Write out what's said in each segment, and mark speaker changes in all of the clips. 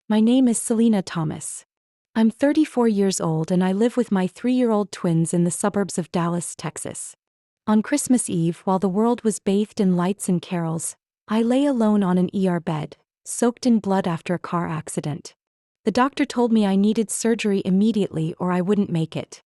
Speaker 1: My name is Selena Thomas. I'm 34 years old and I live with my 3-year-old twins in the suburbs of Dallas, Texas. On Christmas Eve, while the world was bathed in lights and carols, I lay alone on an ER bed, soaked in blood after a car accident. The doctor told me I needed surgery immediately or I wouldn't make it.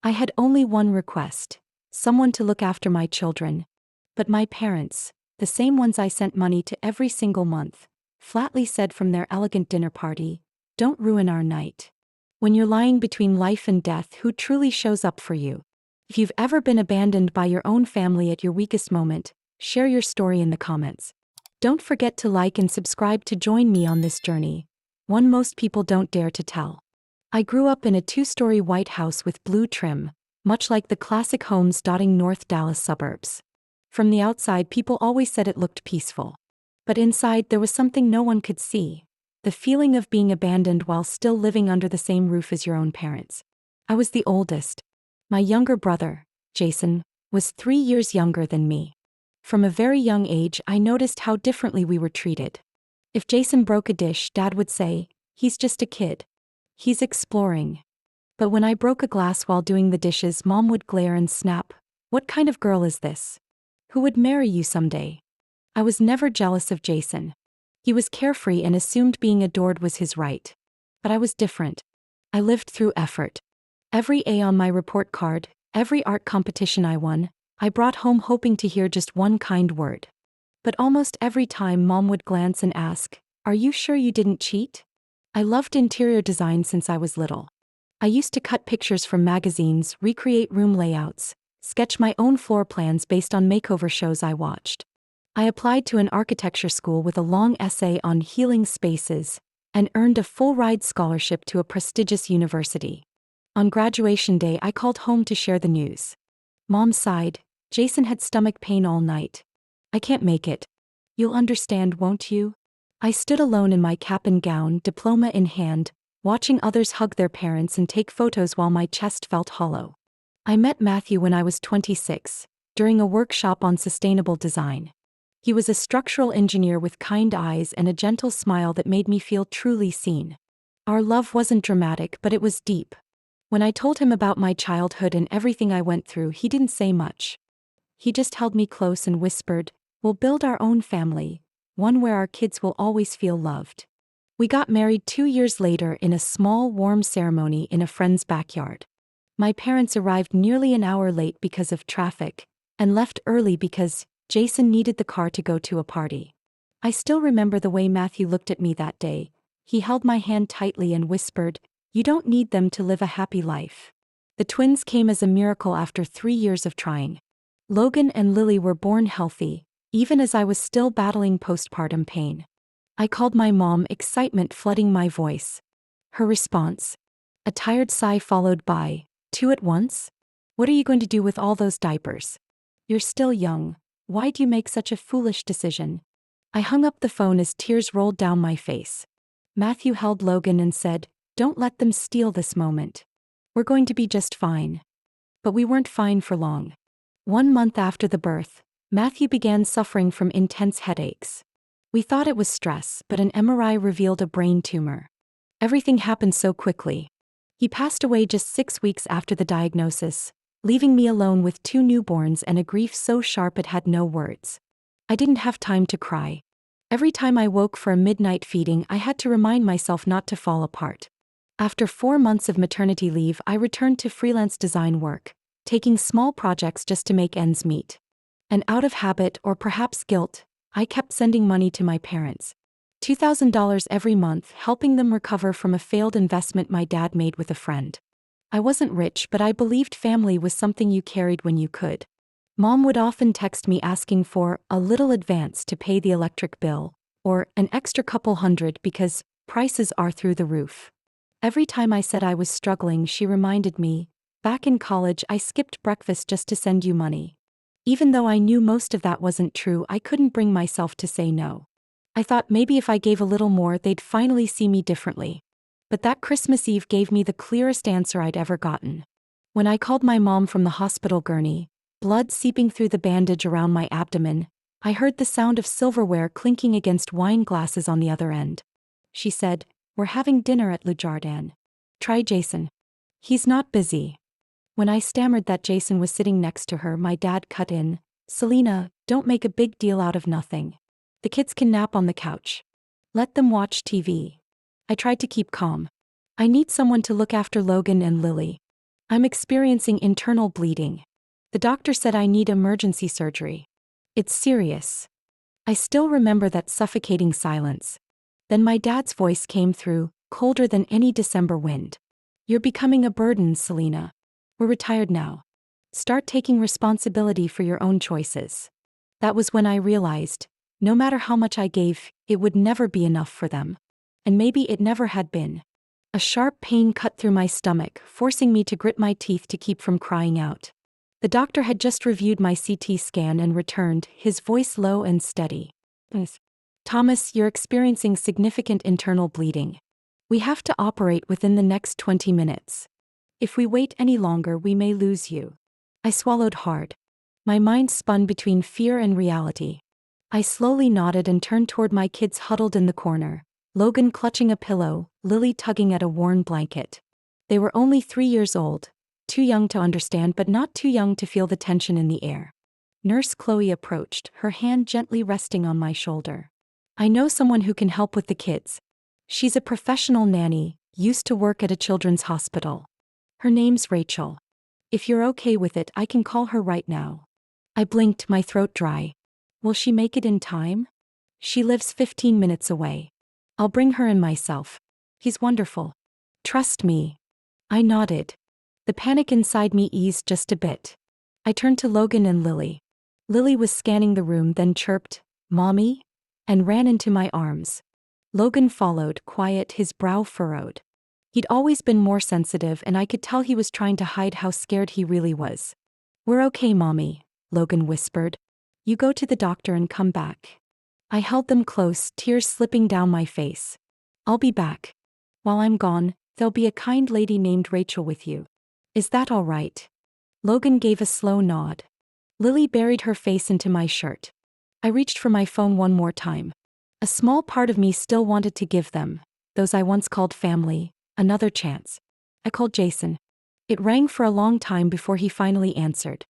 Speaker 1: I had only one request: someone to look after my children. But my parents, the same ones I sent money to every single month, flatly said from their elegant dinner party, "Don't ruin our night." When you're lying between life and death, who truly shows up for you? If you've ever been abandoned by your own family at your weakest moment, share your story in the comments. Don't forget to like and subscribe to join me on this journey, one most people don't dare to tell. I grew up in a 2-story white house with blue trim, much like the classic homes dotting North Dallas suburbs. From the outside, people always said it looked peaceful. But inside there was something no one could see: the feeling of being abandoned while still living under the same roof as your own parents. I was the oldest. My younger brother, Jason, was 3 years younger than me. From a very young age, I noticed how differently we were treated. If Jason broke a dish, Dad would say, "He's just a kid. He's exploring." But when I broke a glass while doing the dishes, Mom would glare and snap, "What kind of girl is this? Who would marry you someday?" I was never jealous of Jason. He was carefree and assumed being adored was his right. But I was different. I lived through effort. Every A on my report card, every art competition I won, I brought home hoping to hear just one kind word. But almost every time Mom would glance and ask, "Are you sure you didn't cheat?" I loved interior design since I was little. I used to cut pictures from magazines, recreate room layouts, sketch my own floor plans based on makeover shows I watched. I applied to an architecture school with a long essay on healing spaces and earned a full-ride scholarship to a prestigious university. On graduation day, I called home to share the news. Mom sighed. "Jason had stomach pain all night. I can't make it. You'll understand, won't you?" I stood alone in my cap and gown, diploma in hand, watching others hug their parents and take photos while my chest felt hollow. I met Matthew when I was 26, during a workshop on sustainable design. He was a structural engineer with kind eyes and a gentle smile that made me feel truly seen. Our love wasn't dramatic, but it was deep. When I told him about my childhood and everything I went through, he didn't say much. He just held me close and whispered, "We'll build our own family, one where our kids will always feel loved." We got married 2 years later in a small, warm ceremony in a friend's backyard. My parents arrived nearly an hour late because of traffic, and left early because Jason needed the car to go to a party. I still remember the way Matthew looked at me that day. He held my hand tightly and whispered, "You don't need them to live a happy life." The twins came as a miracle after 3 years of trying. Logan and Lily were born healthy, even as I was still battling postpartum pain. I called my mom, excitement flooding my voice. Her response: a tired sigh followed by, "Two at once? What are you going to do with all those diapers? You're still young. Why do you make such a foolish decision?" I hung up the phone as tears rolled down my face. Matthew held Logan and said, "Don't let them steal this moment. We're going to be just fine." But we weren't fine for long. 1 month after the birth, Matthew began suffering from intense headaches. We thought it was stress, but an MRI revealed a brain tumor. Everything happened so quickly. He passed away just 6 weeks after the diagnosis, leaving me alone with 2 newborns and a grief so sharp it had no words. I didn't have time to cry. Every time I woke for a midnight feeding, I had to remind myself not to fall apart. After 4 months of maternity leave, I returned to freelance design work, taking small projects just to make ends meet. And out of habit, or perhaps guilt, I kept sending money to my parents. $2,000 every month, helping them recover from a failed investment my dad made with a friend. I wasn't rich, but I believed family was something you carried when you could. Mom would often text me asking for a little advance to pay the electric bill, or an extra couple hundred because prices are through the roof. Every time I said I was struggling, she reminded me, "Back in college, I skipped breakfast just to send you money." Even though I knew most of that wasn't true, I couldn't bring myself to say no. I thought maybe if I gave a little more, they'd finally see me differently. But that Christmas Eve gave me the clearest answer I'd ever gotten. When I called my mom from the hospital gurney, blood seeping through the bandage around my abdomen, I heard the sound of silverware clinking against wine glasses on the other end. She said, We're having dinner at Le Jardin. Try Jason. He's not busy. When I stammered that Jason was sitting next to her, my dad cut in. Selena, don't make a big deal out of nothing. The kids can nap on the couch. Let them watch TV. I tried to keep calm. I need someone to look after Logan and Lily. I'm experiencing internal bleeding. The doctor said I need emergency surgery. It's serious. I still remember that suffocating silence. Then my dad's voice came through, colder than any December wind. You're becoming a burden, Selena. We're retired now. Start taking responsibility for your own choices. That was when I realized, no matter how much I gave, it would never be enough for them. And maybe it never had been. A sharp pain cut through my stomach, forcing me to grit my teeth to keep from crying out. The doctor had just reviewed my CT scan and returned, his voice low and steady. Thomas, you're experiencing significant internal bleeding. We have to operate within the next 20 minutes. If we wait any longer, we may lose you. I swallowed hard. My mind spun between fear and reality. I slowly nodded and turned toward my kids huddled in the corner, Logan clutching a pillow, Lily tugging at a worn blanket. They were only 3 years old, too young to understand but not too young to feel the tension in the air. Nurse Chloe approached, her hand gently resting on my shoulder. I know someone who can help with the kids. She's a professional nanny, used to work at a children's hospital. Her name's Rachel. If you're okay with it, I can call her right now. I blinked, my throat dry. Will she make it in time? She lives 15 minutes away. I'll bring her in myself. He's wonderful. Trust me. I nodded. The panic inside me eased just a bit. I turned to Logan and Lily. Lily was scanning the room, then chirped, "Mommy?" and ran into my arms. Logan followed, quiet, his brow furrowed. He'd always been more sensitive, and I could tell he was trying to hide how scared he really was. "We're okay, Mommy," Logan whispered. "You go to the doctor and come back." I held them close, tears slipping down my face. "I'll be back. While I'm gone, there'll be a kind lady named Rachel with you. Is that all right?" Logan gave a slow nod. Lily buried her face into my shirt. I reached for my phone one more time. A small part of me still wanted to give them, those I once called family, another chance. I called Jason. It rang for a long time before he finally answered.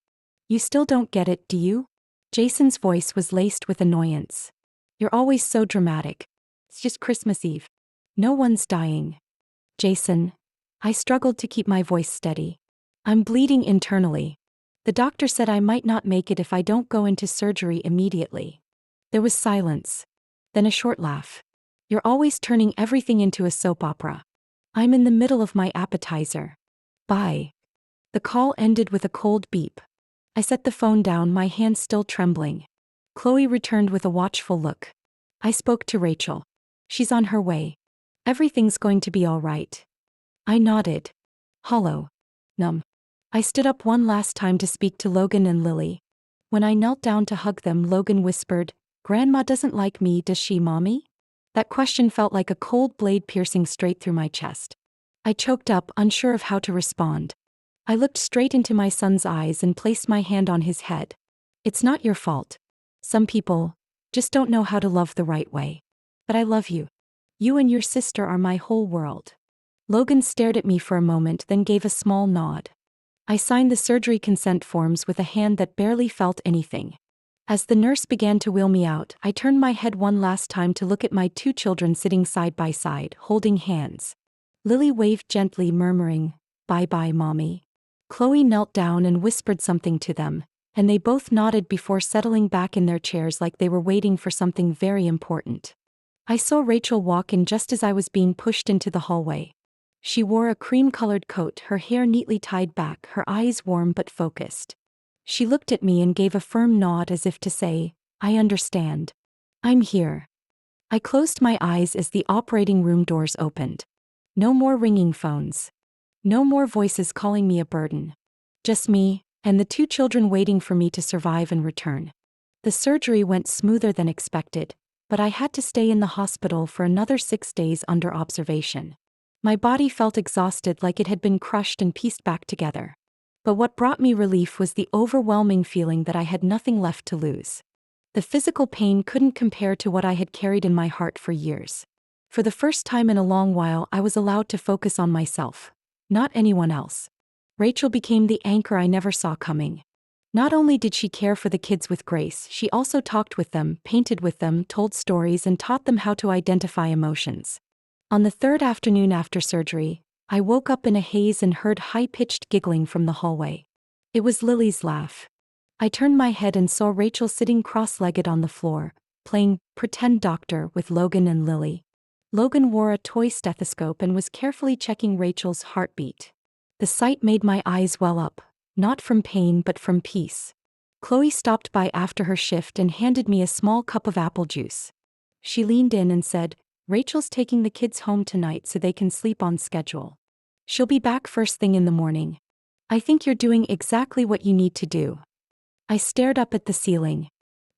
Speaker 1: "You still don't get it, do you?" Jason's voice was laced with annoyance. "You're always so dramatic. It's just Christmas Eve. No one's dying." "Jason." I struggled to keep my voice steady. "I'm bleeding internally. The doctor said I might not make it if I don't go into surgery immediately." There was silence. Then a short laugh. "You're always turning everything into a soap opera. I'm in the middle of my appetizer. Bye." The call ended with a cold beep. I set the phone down, my hands still trembling. Chloe returned with a watchful look. I spoke to Rachel. "She's on her way. Everything's going to be all right." I nodded. Hollow. Numb. I stood up one last time to speak to Logan and Lily. When I knelt down to hug them, Logan whispered, "Grandma doesn't like me, does she, Mommy?" That question felt like a cold blade piercing straight through my chest. I choked up, unsure of how to respond. I looked straight into my son's eyes and placed my hand on his head. "It's not your fault. Some people just don't know how to love the right way. But I love you. You and your sister are my whole world." Logan stared at me for a moment, then gave a small nod. I signed the surgery consent forms with a hand that barely felt anything. As the nurse began to wheel me out, I turned my head one last time to look at my 2 children sitting side by side, holding hands. Lily waved gently, murmuring, "Bye-bye, Mommy." Chloe knelt down and whispered something to them, and they both nodded before settling back in their chairs like they were waiting for something very important. I saw Rachel walk in just as I was being pushed into the hallway. She wore a cream-colored coat, her hair neatly tied back, her eyes warm but focused. She looked at me and gave a firm nod as if to say, "I understand. I'm here." I closed my eyes as the operating room doors opened. No more ringing phones. No more voices calling me a burden. Just me, and the 2 children waiting for me to survive and return. The surgery went smoother than expected, but I had to stay in the hospital for another 6 days under observation. My body felt exhausted, like it had been crushed and pieced back together. But what brought me relief was the overwhelming feeling that I had nothing left to lose. The physical pain couldn't compare to what I had carried in my heart for years. For the first time in a long while, I was allowed to focus on myself, not anyone else. Rachel became the anchor I never saw coming. Not only did she care for the kids with grace, she also talked with them, painted with them, told stories, and taught them how to identify emotions. On the third afternoon after surgery, I woke up in a haze and heard high-pitched giggling from the hallway. It was Lily's laugh. I turned my head and saw Rachel sitting cross-legged on the floor, playing pretend doctor with Logan and Lily. Logan wore a toy stethoscope and was carefully checking Rachel's heartbeat. The sight made my eyes well up, not from pain but from peace. Chloe stopped by after her shift and handed me a small cup of apple juice. She leaned in and said, "Rachel's taking the kids home tonight so they can sleep on schedule. She'll be back first thing in the morning. I think you're doing exactly what you need to do." I stared up at the ceiling.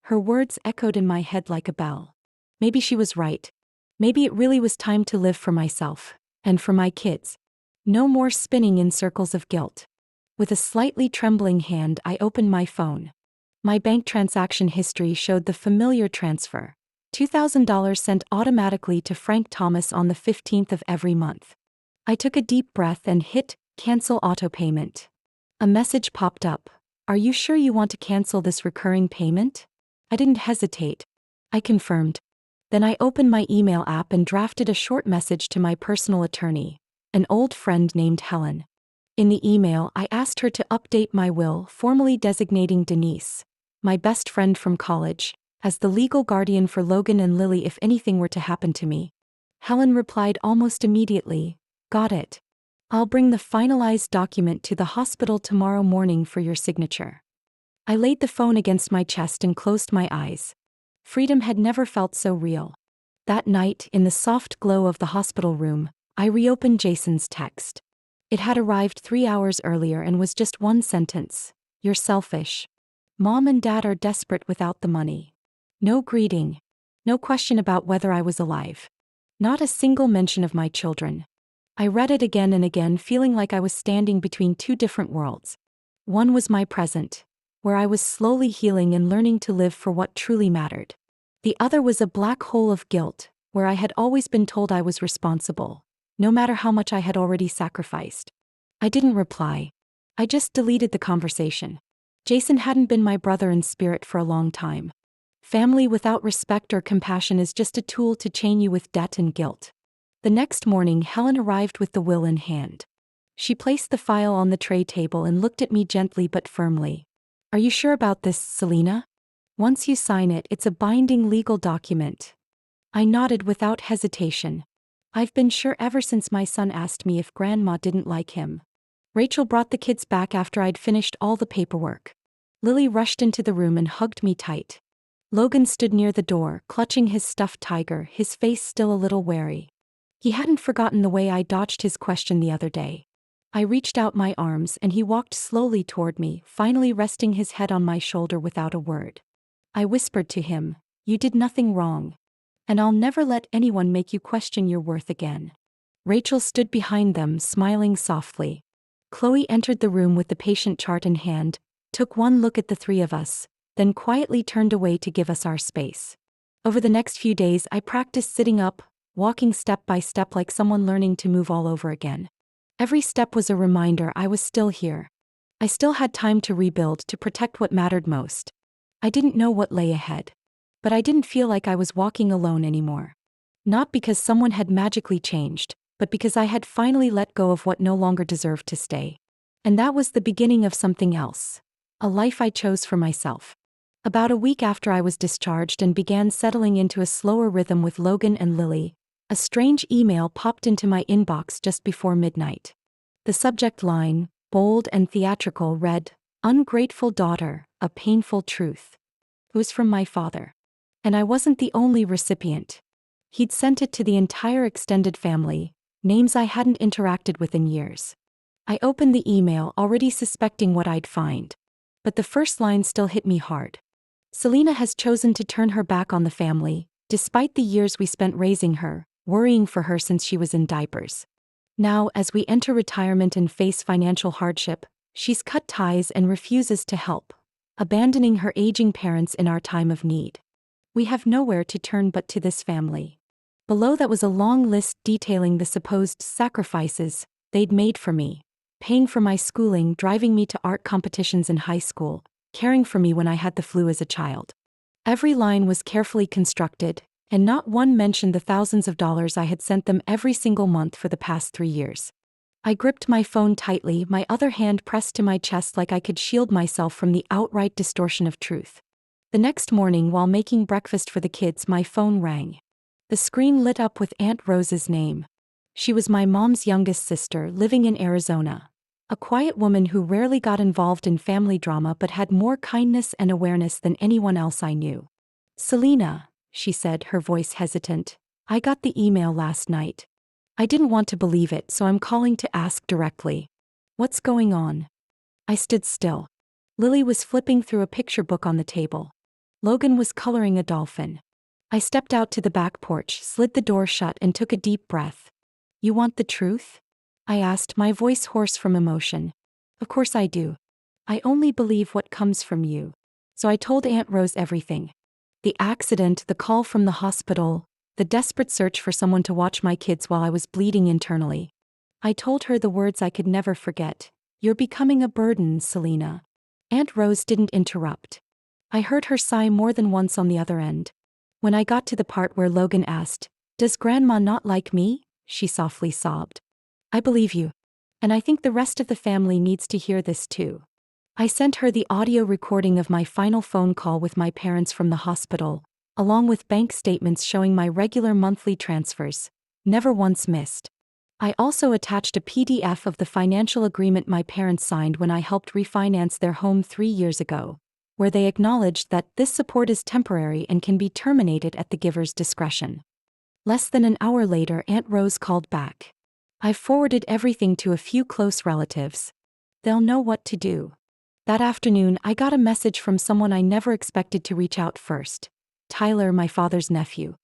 Speaker 1: Her words echoed in my head like a bell. Maybe she was right. Maybe it really was time to live for myself, and for my kids. No more spinning in circles of guilt. With a slightly trembling hand, I opened my phone. My bank transaction history showed the familiar transfer. $2,000 sent automatically to Frank Thomas on the 15th of every month. I took a deep breath and hit cancel auto payment. A message popped up. "Are you sure you want to cancel this recurring payment?" I didn't hesitate. I confirmed. Then I opened my email app and drafted a short message to my personal attorney, an old friend named Helen. In the email, I asked her to update my will, formally designating Denise, my best friend from college, as the legal guardian for Logan and Lily if anything were to happen to me. Helen replied almost immediately, "Got it. I'll bring the finalized document to the hospital tomorrow morning for your signature." I laid the phone against my chest and closed my eyes. Freedom had never felt so real. That night, in the soft glow of the hospital room, I reopened Jason's text. It had arrived 3 hours earlier and was just one sentence. "You're selfish. Mom and Dad are desperate without the money." No greeting. No question about whether I was alive. Not a single mention of my children. I read it again and again, feeling like I was standing between two different worlds. One was my present, where I was slowly healing and learning to live for what truly mattered. The other was a black hole of guilt, where I had always been told I was responsible, no matter how much I had already sacrificed. I didn't reply. I just deleted the conversation. Jason hadn't been my brother in spirit for a long time. Family without respect or compassion is just a tool to chain you with debt and guilt. The next morning, Helen arrived with the will in hand. She placed the file on the tray table and looked at me gently but firmly. "Are you sure about this, Selena? Once you sign it, it's a binding legal document." I nodded without hesitation. "I've been sure ever since my son asked me if Grandma didn't like him." Rachel brought the kids back after I'd finished all the paperwork. Lily rushed into the room and hugged me tight. Logan stood near the door, clutching his stuffed tiger, his face still a little wary. He hadn't forgotten the way I dodged his question the other day. I reached out my arms and he walked slowly toward me, finally resting his head on my shoulder without a word. I whispered to him, "You did nothing wrong. And I'll never let anyone make you question your worth again." Rachel stood behind them, smiling softly. Chloe entered the room with the patient chart in hand, took one look at the three of us, then quietly turned away to give us our space. Over the next few days, I practiced sitting up, walking step by step like someone learning to move all over again. Every step was a reminder I was still here. I still had time to rebuild, to protect what mattered most. I didn't know what lay ahead. But I didn't feel like I was walking alone anymore. Not because someone had magically changed, but because I had finally let go of what no longer deserved to stay. And that was the beginning of something else. A life I chose for myself. About a week after I was discharged and began settling into a slower rhythm with Logan and Lily, a strange email popped into my inbox just before midnight. The subject line, bold and theatrical, read, "Ungrateful daughter, a painful truth." It was from my father. And I wasn't the only recipient. He'd sent it to the entire extended family, names I hadn't interacted with in years. I opened the email, already suspecting what I'd find. But the first line still hit me hard. "Selena has chosen to turn her back on the family, despite the years we spent raising her, worrying for her since she was in diapers. Now, as we enter retirement and face financial hardship, she's cut ties and refuses to help, abandoning her aging parents in our time of need. We have nowhere to turn but to this family." Below that was a long list detailing the supposed sacrifices they'd made for me. Paying for my schooling, driving me to art competitions in high school, caring for me when I had the flu as a child. Every line was carefully constructed, and not one mentioned the thousands of dollars I had sent them every single month for the past 3 years. I gripped my phone tightly, my other hand pressed to my chest like I could shield myself from the outright distortion of truth. The next morning, while making breakfast for the kids, my phone rang. The screen lit up with Aunt Rose's name. She was my mom's youngest sister, living in Arizona. A quiet woman who rarely got involved in family drama but had more kindness and awareness than anyone else I knew. "Selena," she said, her voice hesitant, "I got the email last night. I didn't want to believe it, so I'm calling to ask directly. What's going on?" I stood still. Lily was flipping through a picture book on the table. Logan was coloring a dolphin. I stepped out to the back porch, slid the door shut, and took a deep breath. "You want the truth?" I asked, my voice hoarse from emotion. "Of course I do. I only believe what comes from you." So I told Aunt Rose everything. The accident, the call from the hospital, the desperate search for someone to watch my kids while I was bleeding internally. I told her the words I could never forget. "You're becoming a burden, Selena." Aunt Rose didn't interrupt. I heard her sigh more than once on the other end. When I got to the part where Logan asked, "Does Grandma not like me?" she softly sobbed. "I believe you. And I think the rest of the family needs to hear this too." I sent her the audio recording of my final phone call with my parents from the hospital, along with bank statements showing my regular monthly transfers, never once missed. I also attached a PDF of the financial agreement my parents signed when I helped refinance their home 3 years ago, where they acknowledged that this support is temporary and can be terminated at the giver's discretion. Less than an hour later, Aunt Rose called back. "I've forwarded everything to a few close relatives. They'll know what to do." That afternoon, I got a message from someone I never expected to reach out first. Tyler, my father's nephew.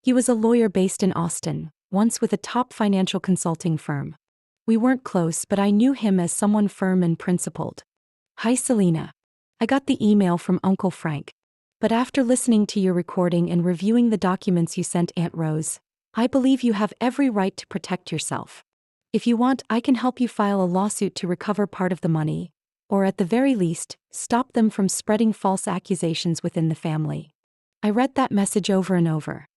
Speaker 1: He was a lawyer based in Austin, once with a top financial consulting firm. We weren't close, but I knew him as someone firm and principled. "Hi, Selena. I got the email from Uncle Frank. But after listening to your recording and reviewing the documents you sent Aunt Rose, I believe you have every right to protect yourself. If you want, I can help you file a lawsuit to recover part of the money, or at the very least, stop them from spreading false accusations within the family." I read that message over and over.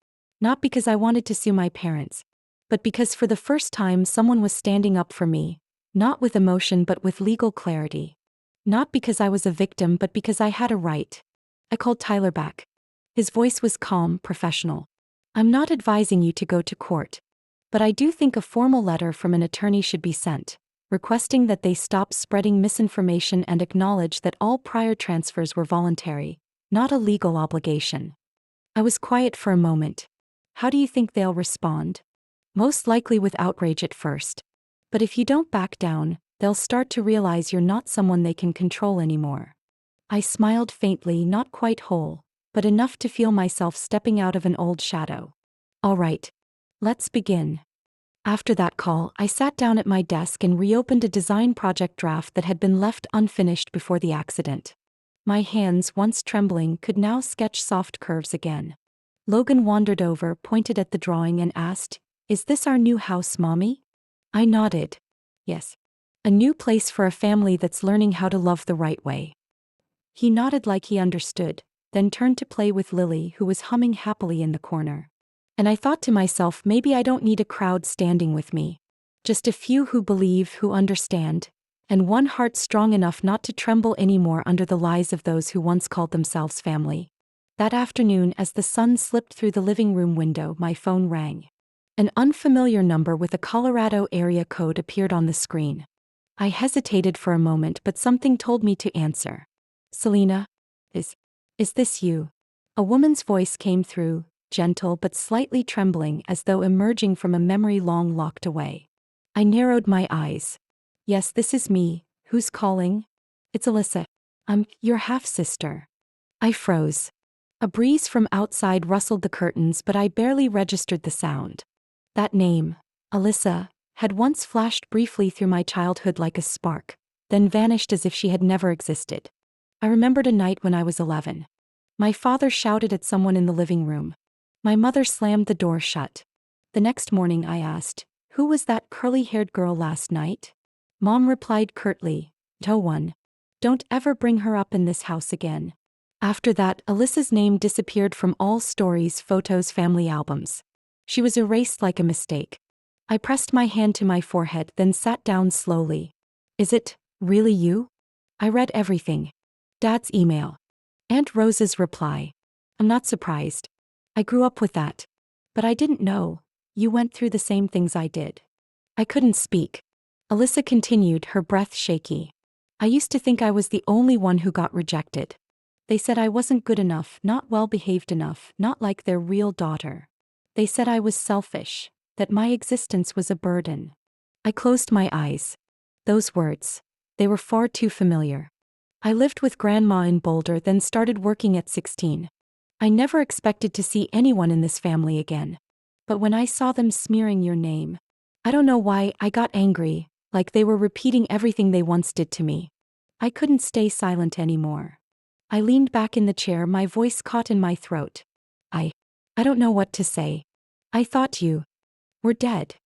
Speaker 1: Not because I wanted to sue my parents, but because for the first time someone was standing up for me, not with emotion but with legal clarity. Not because I was a victim but because I had a right. I called Tyler back. His voice was calm, professional. "I'm not advising you to go to court. But I do think a formal letter from an attorney should be sent, requesting that they stop spreading misinformation and acknowledge that all prior transfers were voluntary, not a legal obligation." I was quiet for a moment. How do you think they'll respond? Most likely with outrage at first. But if you don't back down, they'll start to realize you're not someone they can control anymore. I smiled faintly, not quite whole, but enough to feel myself stepping out of an old shadow. "All right. Let's begin." After that call, I sat down at my desk and reopened a design project draft that had been left unfinished before the accident. My hands, once trembling, could now sketch soft curves again. Logan wandered over, pointed at the drawing, and asked, "Is this our new house, Mommy?" I nodded. "Yes. A new place for a family that's learning how to love the right way." He nodded like he understood, then turned to play with Lily, who was humming happily in the corner. And I thought to myself, maybe I don't need a crowd standing with me. Just a few who believe, who understand, and one heart strong enough not to tremble anymore under the lies of those who once called themselves family. That afternoon, as the sun slipped through the living room window, my phone rang. An unfamiliar number with a Colorado area code appeared on the screen. I hesitated for a moment, but something told me to answer. "Selena, is this you?" A woman's voice came through, gentle but slightly trembling, as though emerging from a memory long locked away. I narrowed my eyes. "Yes, this is me. Who's calling?" "It's Alyssa. I'm your half-sister." I froze. A breeze from outside rustled the curtains, but I barely registered the sound. That name, Alyssa, had once flashed briefly through my childhood like a spark, then vanished as if she had never existed. I remembered a night when I was 11. My father shouted at someone in the living room. My mother slammed the door shut. The next morning I asked, "Who was that curly-haired girl last night?" Mom replied curtly, "No one. Don't ever bring her up in this house again." After that, Alyssa's name disappeared from all stories, photos, family albums. She was erased like a mistake. I pressed my hand to my forehead, then sat down slowly. "Is it really you?" I read everything. Dad's email. Aunt Rose's reply. "I'm not surprised. I grew up with that. But I didn't know you went through the same things I did." I couldn't speak. Alyssa continued, her breath shaky. "I used to think I was the only one who got rejected. They said I wasn't good enough, not well behaved enough, not like their real daughter. They said I was selfish, that my existence was a burden." I closed my eyes. Those words, they were far too familiar. I lived with Grandma in Boulder, then started working at 16. I never expected to see anyone in this family again. But when I saw them smearing your name, I don't know why, I got angry, like they were repeating everything they once did to me. I couldn't stay silent anymore. I leaned back in the chair, my voice caught in my throat. I don't know what to say. "I thought you were dead."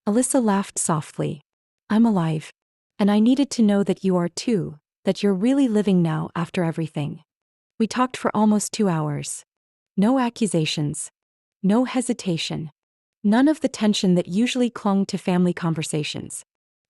Speaker 1: Alyssa laughed softly. "I'm alive. And I needed to know that you are too, that you're really living now after everything." We talked for almost 2 hours. No accusations. No hesitation. None of the tension that usually clung to family conversations.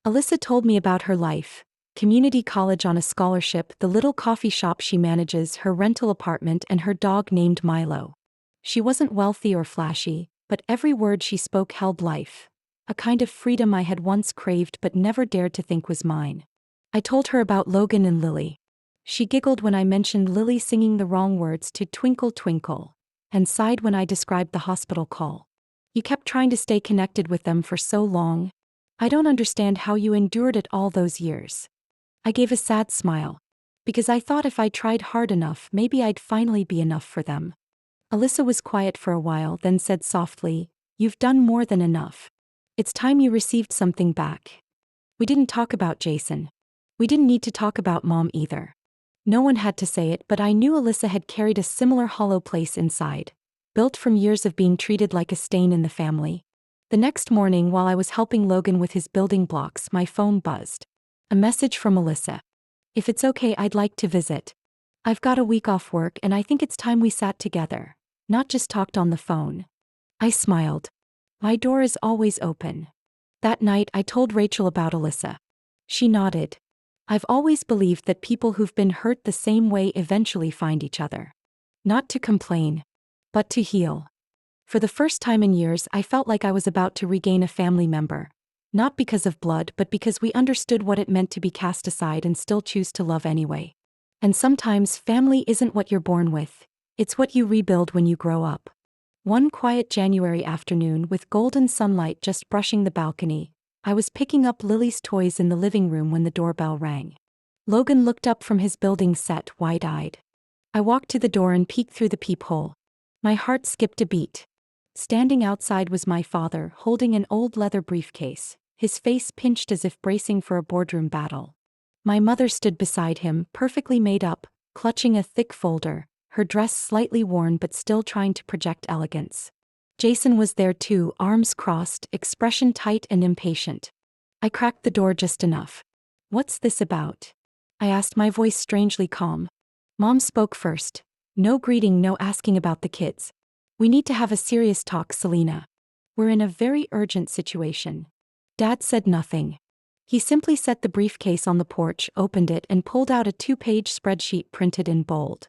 Speaker 1: Alyssa told me about her life: community college on a scholarship, the little coffee shop she manages, her rental apartment, and her dog named Milo. She wasn't wealthy or flashy, but every word she spoke held life, a kind of freedom I had once craved but never dared to think was mine. I told her about Logan and Lily. She giggled when I mentioned Lily singing the wrong words to Twinkle Twinkle, and sighed when I described the hospital call. "You kept trying to stay connected with them for so long. I don't understand how you endured it all those years." I gave a sad smile. Because I thought if I tried hard enough, maybe I'd finally be enough for them. Alyssa was quiet for a while, then said softly, "You've done more than enough. It's time you received something back." We didn't talk about Jason. We didn't need to talk about Mom either. No one had to say it, but I knew Alyssa had carried a similar hollow place inside, built from years of being treated like a stain in the family. The next morning, while I was helping Logan with his building blocks, my phone buzzed. A message from Alyssa. "If it's okay, I'd like to visit. I've got a week off work and I think it's time we sat together, not just talked on the phone." I smiled. My door is always open. That night I told Rachel about Alyssa. She nodded. "I've always believed that people who've been hurt the same way eventually find each other. Not to complain, but to heal." For the first time in years, I felt like I was about to regain a family member. Not because of blood, but because we understood what it meant to be cast aside and still choose to love anyway. And sometimes family isn't what you're born with, it's what you rebuild when you grow up. One quiet January afternoon, with golden sunlight just brushing the balcony, I was picking up Lily's toys in the living room when the doorbell rang. Logan looked up from his building set, wide-eyed. I walked to the door and peeked through the peephole. My heart skipped a beat. Standing outside was my father, holding an old leather briefcase, his face pinched as if bracing for a boardroom battle. My mother stood beside him, perfectly made up, clutching a thick folder, her dress slightly worn but still trying to project elegance. Jason was there too, arms crossed, expression tight and impatient. I cracked the door just enough. "What's this about?" I asked, my voice strangely calm. Mom spoke first. "No greeting, no asking about the kids. We need to have a serious talk, Selena. We're in a very urgent situation." Dad said nothing. He simply set the briefcase on the porch, opened it, and pulled out a 2-page spreadsheet printed in bold.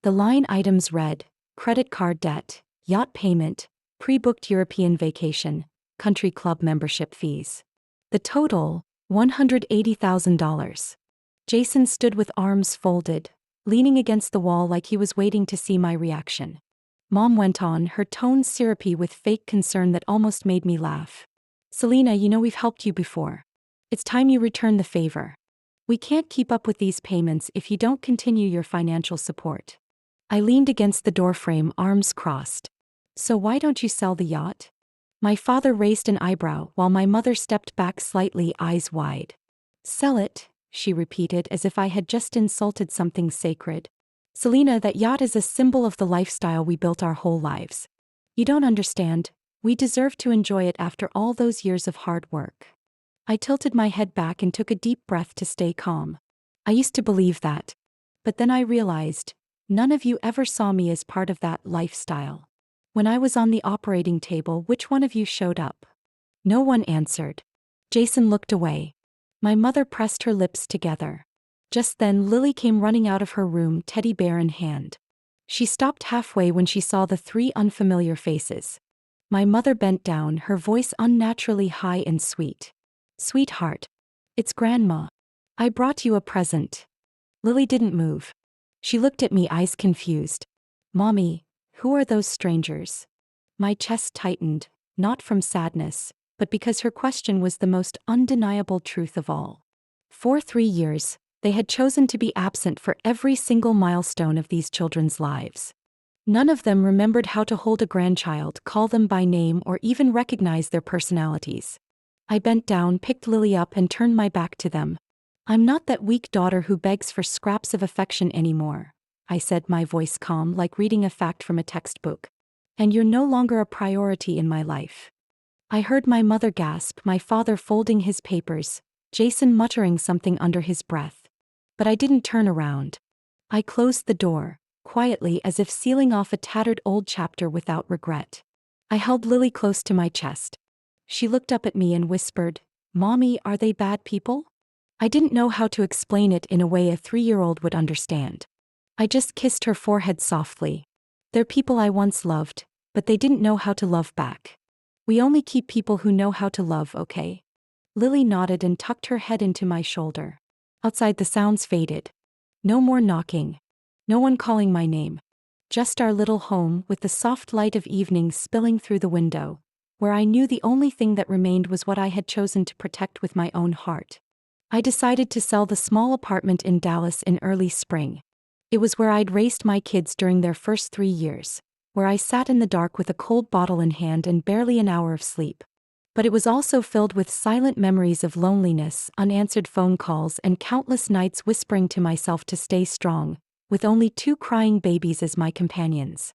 Speaker 1: The line items read: credit card debt, yacht payment, pre-booked European vacation, country club membership fees. The total, $180,000. Jason stood with arms folded, leaning against the wall like he was waiting to see my reaction. Mom went on, her tone syrupy with fake concern that almost made me laugh. "Selena, you know we've helped you before. It's time you return the favor. We can't keep up with these payments if you don't continue your financial support." I leaned against the doorframe, arms crossed. "So why don't you sell the yacht?" My father raised an eyebrow while my mother stepped back slightly, eyes wide. "Sell it," she repeated as if I had just insulted something sacred. "Selena, that yacht is a symbol of the lifestyle we built our whole lives. You don't understand. We deserve to enjoy it after all those years of hard work. I tilted my head back and took a deep breath to stay calm. I used to believe that. But then I realized, none of you ever saw me as part of that lifestyle. When I was on the operating table, which one of you showed up? No one answered. Jason looked away. My mother pressed her lips together. Just then Lily came running out of her room, teddy bear in hand. She stopped halfway when she saw the three unfamiliar faces. My mother bent down, her voice unnaturally high and sweet. "Sweetheart. It's Grandma. I brought you a present." Lily didn't move. She looked at me, eyes confused. "Mommy, who are those strangers?" My chest tightened, not from sadness, but because her question was the most undeniable truth of all. For 3 years, they had chosen to be absent for every single milestone of these children's lives. None of them remembered how to hold a grandchild, call them by name, or even recognize their personalities. I bent down, picked Lily up, and turned my back to them. "I'm not that weak daughter who begs for scraps of affection anymore," I said, my voice calm, like reading a fact from a textbook. "And you're no longer a priority in my life." I heard my mother gasp, my father folding his papers, Jason muttering something under his breath. But I didn't turn around. I closed the door, quietly, as if sealing off a tattered old chapter without regret. I held Lily close to my chest. She looked up at me and whispered, "Mommy, are they bad people?" I didn't know how to explain it in a way a 3-year-old would understand. I just kissed her forehead softly. "They're people I once loved, but they didn't know how to love back. We only keep people who know how to love, okay?" Lily nodded and tucked her head into my shoulder. Outside, the sounds faded. No more knocking. No one calling my name. Just our little home, with the soft light of evening spilling through the window, where I knew the only thing that remained was what I had chosen to protect with my own heart. I decided to sell the small apartment in Dallas in early spring. It was where I'd raised my kids during their first 3 years, where I sat in the dark with a cold bottle in hand and barely an hour of sleep. But it was also filled with silent memories of loneliness, unanswered phone calls, and countless nights whispering to myself to stay strong, with only 2 crying babies as my companions.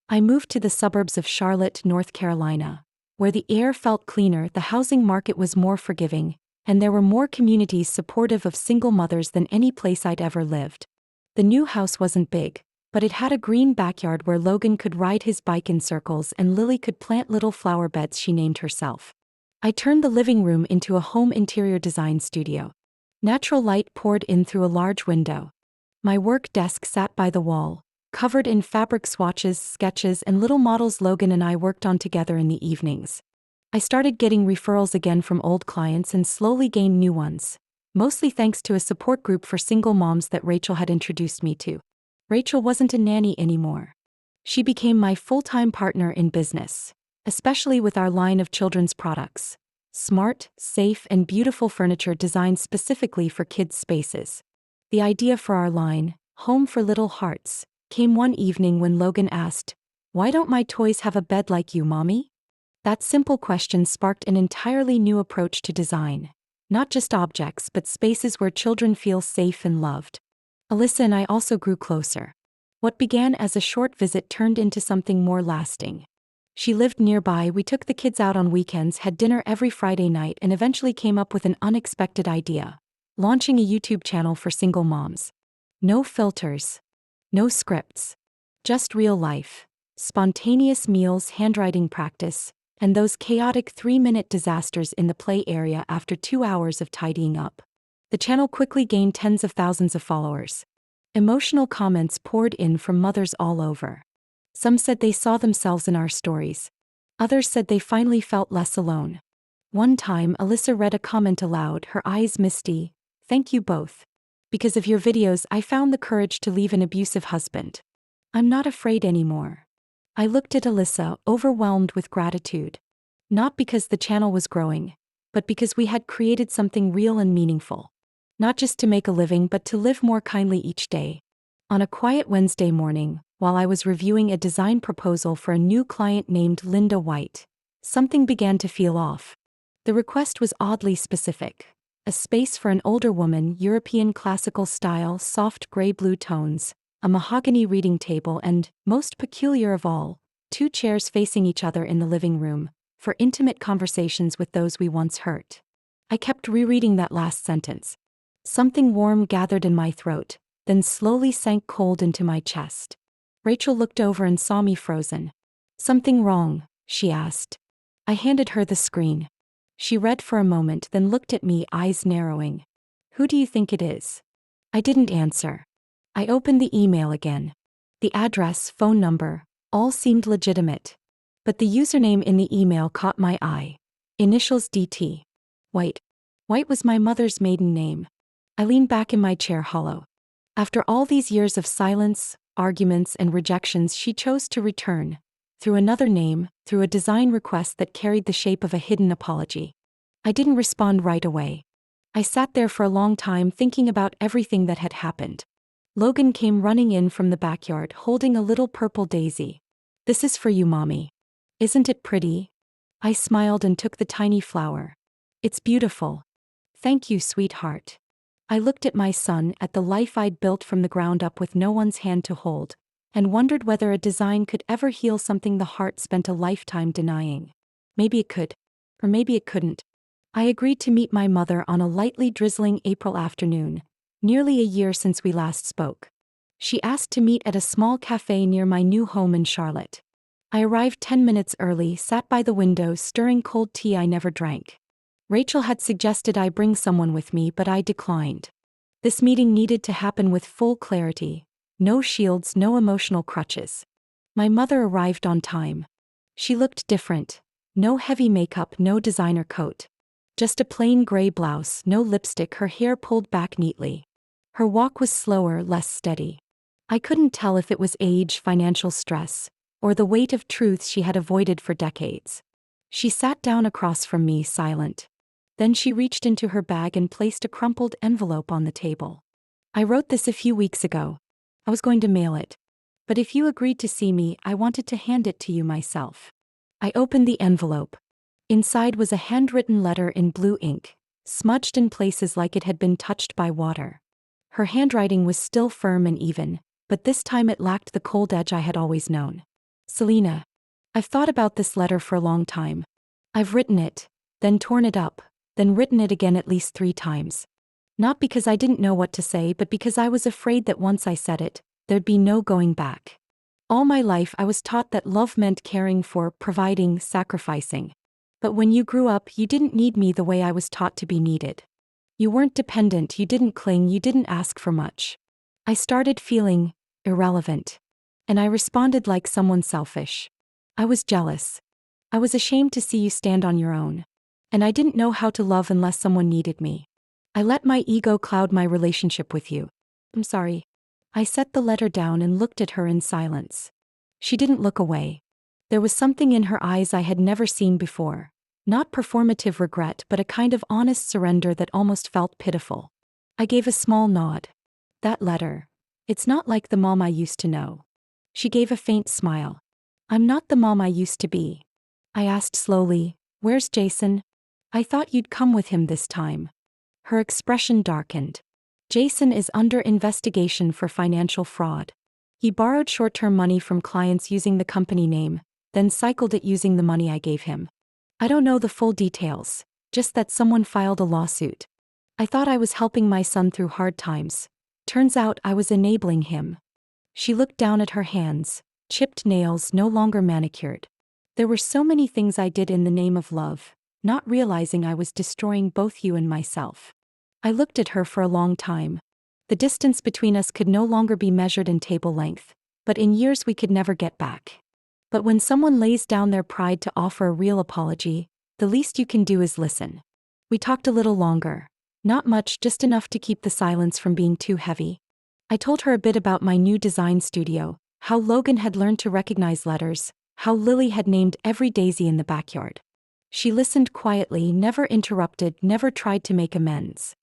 Speaker 1: I moved to the suburbs of Charlotte, North Carolina, where the air felt cleaner, the housing market was more forgiving, and there were more communities supportive of single mothers than any place I'd ever lived. The new house wasn't big, but it had a green backyard where Logan could ride his bike in circles and Lily could plant little flower beds she named herself. I turned the living room into a home interior design studio. Natural light poured in through a large window. My work desk sat by the wall, covered in fabric swatches, sketches, and little models Logan and I worked on together in the evenings. I started getting referrals again from old clients and slowly gained new ones, mostly thanks to a support group for single moms that Rachel had introduced me to. Rachel wasn't a nanny anymore. She became my full-time partner in business, especially with our line of children's products. Smart, safe, and beautiful furniture designed specifically for kids' spaces. The idea for our line, Home for Little Hearts, came one evening when Logan asked, "Why don't my toys have a bed like you, Mommy?" That simple question sparked an entirely new approach to design. Not just objects, but spaces where children feel safe and loved. Alyssa and I also grew closer. What began as a short visit turned into something more lasting. She lived nearby, we took the kids out on weekends, had dinner every Friday night, and eventually came up with an unexpected idea: launching a YouTube channel for single moms. No filters. No scripts. Just real life. Spontaneous meals, handwriting practice, and those chaotic 3-minute disasters in the play area after 2 hours of tidying up. The channel quickly gained tens of thousands of followers. Emotional comments poured in from mothers all over. Some said they saw themselves in our stories. Others said they finally felt less alone. One time, Alyssa read a comment aloud, her eyes misty. "Thank you both. Because of your videos, I found the courage to leave an abusive husband. I'm not afraid anymore." I looked at Alyssa, overwhelmed with gratitude. Not because the channel was growing, but because we had created something real and meaningful. Not just to make a living, but to live more kindly each day. On a quiet Wednesday morning, while I was reviewing a design proposal for a new client named Linda White, something began to feel off. The request was oddly specific. A space for an older woman, European classical style, soft gray-blue tones, a mahogany reading table, and, most peculiar of all, two chairs facing each other in the living room, for intimate conversations with those we once hurt. I kept rereading that last sentence. Something warm gathered in my throat, then slowly sank cold into my chest. Rachel looked over and saw me frozen. "Something wrong?" she asked. I handed her the screen. She read for a moment, then looked at me, eyes narrowing. "Who do you think it is?" I didn't answer. I opened the email again. The address, phone number, all seemed legitimate. But the username in the email caught my eye. Initials DT. White. White was my mother's maiden name. I leaned back in my chair, hollow. After all these years of silence, arguments, and rejections, she chose to return. Through another name, through a design request that carried the shape of a hidden apology. I didn't respond right away. I sat there for a long time thinking about everything that had happened. Logan came running in from the backyard holding a little purple daisy. "This is for you, Mommy. Isn't it pretty?" I smiled and took the tiny flower. "It's beautiful. Thank you, sweetheart." I looked at my son, at the life I'd built from the ground up with no one's hand to hold, and wondered whether a design could ever heal something the heart spent a lifetime denying. Maybe it could. Or maybe it couldn't. I agreed to meet my mother on a lightly drizzling April afternoon, nearly a year since we last spoke. She asked to meet at a small cafe near my new home in Charlotte. I arrived 10 minutes early, sat by the window stirring cold tea I never drank. Rachel had suggested I bring someone with me, but I declined. This meeting needed to happen with full clarity. No shields, no emotional crutches. My mother arrived on time. She looked different. No heavy makeup, no designer coat. Just a plain gray blouse, no lipstick, her hair pulled back neatly. Her walk was slower, less steady. I couldn't tell if it was age, financial stress, or the weight of truths she had avoided for decades. She sat down across from me, silent. Then she reached into her bag and placed a crumpled envelope on the table. "I wrote this a few weeks ago. I was going to mail it. But if you agreed to see me, I wanted to hand it to you myself." I opened the envelope. Inside was a handwritten letter in blue ink, smudged in places like it had been touched by water. Her handwriting was still firm and even, but this time it lacked the cold edge I had always known. "Selena, I've thought about this letter for a long time. I've written it, then torn it up, then written it again at least 3 times. Not because I didn't know what to say, but because I was afraid that once I said it, there'd be no going back. All my life I was taught that love meant caring for, providing, sacrificing. But when you grew up, you didn't need me the way I was taught to be needed. You weren't dependent, you didn't cling, you didn't ask for much. I started feeling irrelevant. And I responded like someone selfish. I was jealous. I was ashamed to see you stand on your own. And I didn't know how to love unless someone needed me. I let my ego cloud my relationship with you. I'm sorry." I set the letter down and looked at her in silence. She didn't look away. There was something in her eyes I had never seen before. Not performative regret, but a kind of honest surrender that almost felt pitiful. I gave a small nod. "That letter. It's not like the mom I used to know." She gave a faint smile. "I'm not the mom I used to be." I asked slowly, "Where's Jason? I thought you'd come with him this time." Her expression darkened. "Jason is under investigation for financial fraud. He borrowed short-term money from clients using the company name, then cycled it using the money I gave him. I don't know the full details, just that someone filed a lawsuit. I thought I was helping my son through hard times. Turns out I was enabling him." She looked down at her hands, chipped nails no longer manicured. There were so many things I did in the name of love, not realizing I was destroying both you and myself. I looked at her for a long time. The distance between us could no longer be measured in table length, but in years we could never get back. But when someone lays down their pride to offer a real apology, the least you can do is listen. We talked a little longer. Not much, just enough to keep the silence from being too heavy. I told her a bit about my new design studio, how Logan had learned to recognize letters, how Lily had named every daisy in the backyard. She listened quietly, never interrupted, never tried to make amends.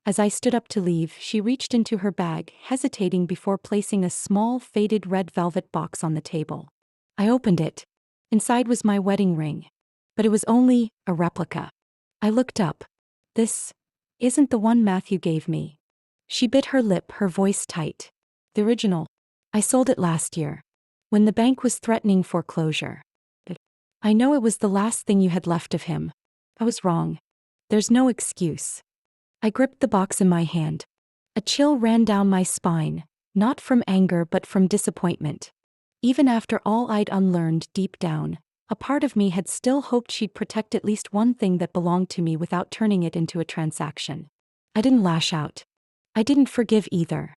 Speaker 1: As I stood up to leave, she reached into her bag, hesitating before placing a small, faded red velvet box on the table. I opened it. Inside was my wedding ring. But it was only a replica. I looked up. "This isn't the one Matthew gave me." She bit her lip, her voice tight. "The original. I sold it last year." when the bank was threatening foreclosure. I know it was the last thing you had left of him. I was wrong. There's no excuse. I gripped the box in my hand. A chill ran down my spine, not from anger but from disappointment. Even after all I'd unlearned deep down, a part of me had still hoped she'd protect at least one thing that belonged to me without turning it into a transaction. I didn't lash out. I didn't forgive either.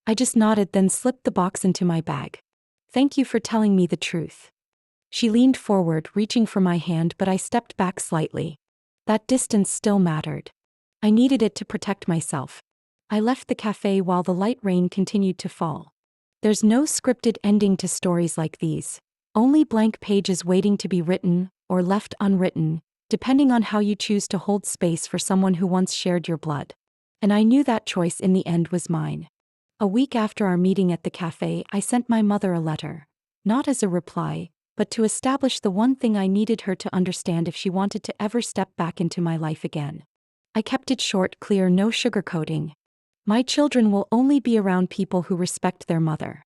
Speaker 1: I just nodded, then slipped the box into my bag. Thank you for telling me the truth. She leaned forward, reaching for my hand, but I stepped back slightly. That distance still mattered. I needed it to protect myself. I left the cafe while the light rain continued to fall. There's no scripted ending to stories like these, only blank pages waiting to be written, or left unwritten, depending on how you choose to hold space for someone who once shared your blood. And I knew that choice in the end was mine. A week after our meeting at the cafe, I sent my mother a letter, not as a reply, but to establish the one thing I needed her to understand if she wanted to ever step back into my life again. I kept it short, clear, no sugarcoating. My children will only be around people who respect their mother.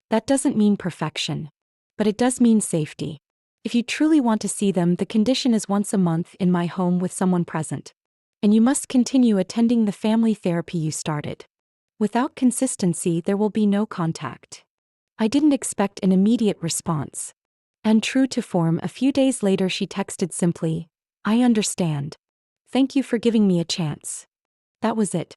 Speaker 1: That doesn't mean perfection, but it does mean safety. If you truly want to see them, the condition is once a month in my home with someone present. And you must continue attending the family therapy you started. Without consistency, there will be no contact. I didn't expect an immediate response. And true to form, a few days later she texted simply, "I understand. Thank you for giving me a chance." That was it.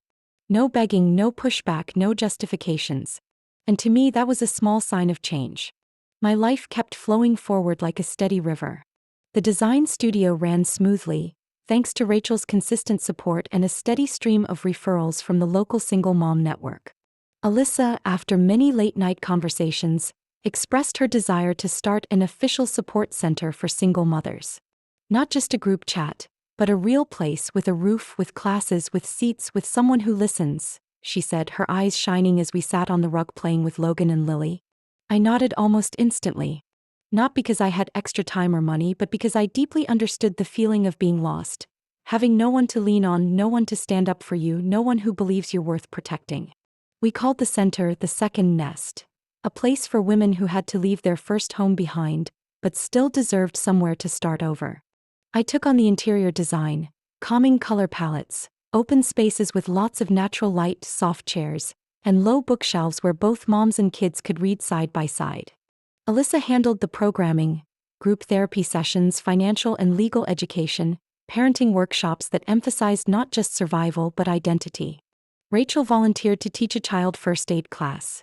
Speaker 1: No begging, no pushback, no justifications. And to me that was a small sign of change. My life kept flowing forward like a steady river. The design studio ran smoothly, thanks to Rachel's consistent support and a steady stream of referrals from the local single mom network. Alyssa, after many late-night conversations, expressed her desire to start an official support center for single mothers. Not just a group chat, but a real place with a roof, with classes, with seats, with someone who listens, she said, her eyes shining as we sat on the rug playing with Logan and Lily. I nodded almost instantly. Not because I had extra time or money, but because I deeply understood the feeling of being lost, having no one to lean on, no one to stand up for you, no one who believes you're worth protecting. We called the center the Second Nest, a place for women who had to leave their first home behind, but still deserved somewhere to start over. I took on the interior design, calming color palettes, open spaces with lots of natural light, soft chairs, and low bookshelves where both moms and kids could read side by side. Alyssa handled the programming, group therapy sessions, financial and legal education, parenting workshops that emphasized not just survival but identity. Rachel volunteered to teach a child first aid class.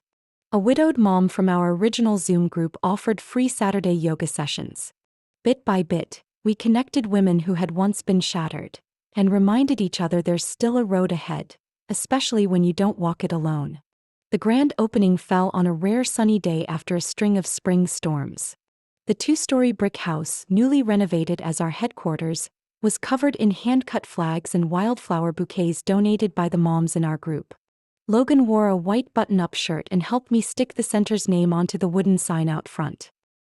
Speaker 1: A widowed mom from our original Zoom group offered free Saturday yoga sessions. Bit by bit, we connected women who had once been shattered, and reminded each other there's still a road ahead, especially when you don't walk it alone. The grand opening fell on a rare sunny day after a string of spring storms. The two-story brick house, newly renovated as our headquarters, was covered in hand-cut flags and wildflower bouquets donated by the moms in our group. Logan wore a white button-up shirt and helped me stick the center's name onto the wooden sign out front.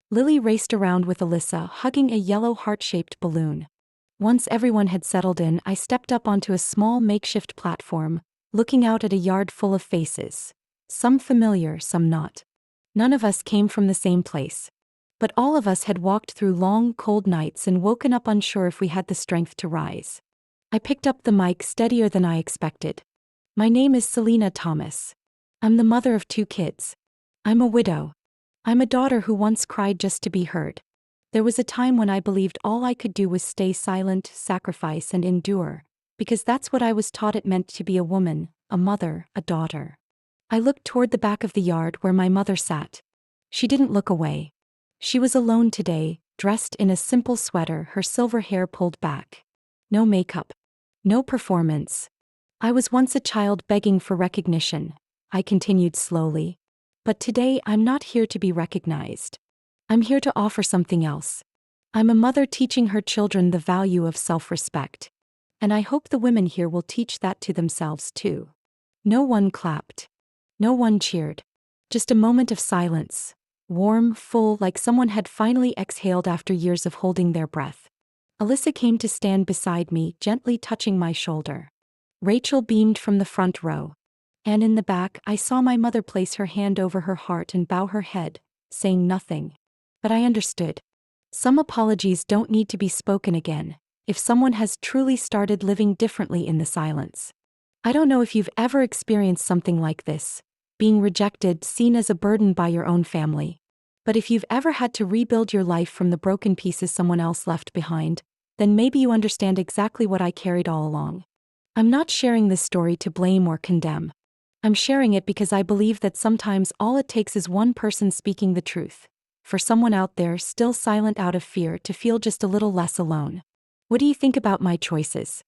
Speaker 1: Lily raced around with Alyssa, hugging a yellow heart-shaped balloon. Once everyone had settled in, I stepped up onto a small makeshift platform, looking out at a yard full of faces. Some familiar, some not. None of us came from the same place. But all of us had walked through long, cold nights and woken up unsure if we had the strength to rise. I picked up the mic steadier than I expected. My name is Selena Thomas. I'm the mother of 2 kids. I'm a widow. I'm a daughter who once cried just to be heard. There was a time when I believed all I could do was stay silent, sacrifice, and endure, because that's what I was taught it meant to be a woman, a mother, a daughter. I looked toward the back of the yard where my mother sat. She didn't look away. She was alone today, dressed in a simple sweater, her silver hair pulled back. No makeup. No performance. I was once a child begging for recognition, I continued slowly. But today I'm not here to be recognized. I'm here to offer something else. I'm a mother teaching her children the value of self-respect. And I hope the women here will teach that to themselves too. No one clapped. No one cheered. Just a moment of silence. Warm, full, like someone had finally exhaled after years of holding their breath. Alyssa came to stand beside me, gently touching my shoulder. Rachel beamed from the front row. And in the back, I saw my mother place her hand over her heart and bow her head, saying nothing. But I understood. Some apologies don't need to be spoken again if someone has truly started living differently in the silence. I don't know if you've ever experienced something like this, being rejected, seen as a burden by your own family. But if you've ever had to rebuild your life from the broken pieces someone else left behind, then maybe you understand exactly what I carried all along. I'm not sharing this story to blame or condemn. I'm sharing it because I believe that sometimes all it takes is one person speaking the truth, for someone out there still silent out of fear to feel just a little less alone. What do you think about my choices?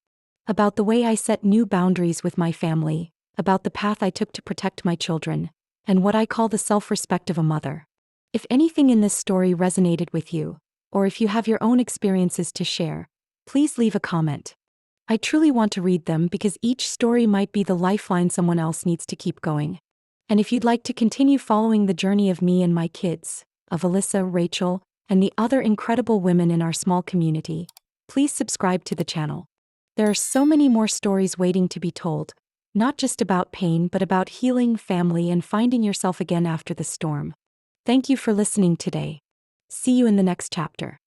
Speaker 1: About the way I set new boundaries with my family, about the path I took to protect my children, and what I call the self-respect of a mother? If anything in this story resonated with you, or if you have your own experiences to share, please leave a comment. I truly want to read them because each story might be the lifeline someone else needs to keep going. And if you'd like to continue following the journey of me and my kids, of Alyssa, Rachel, and the other incredible women in our small community, please subscribe to the channel. There are so many more stories waiting to be told, not just about pain but about healing, family, and finding yourself again after the storm. Thank you for listening today. See you in the next chapter.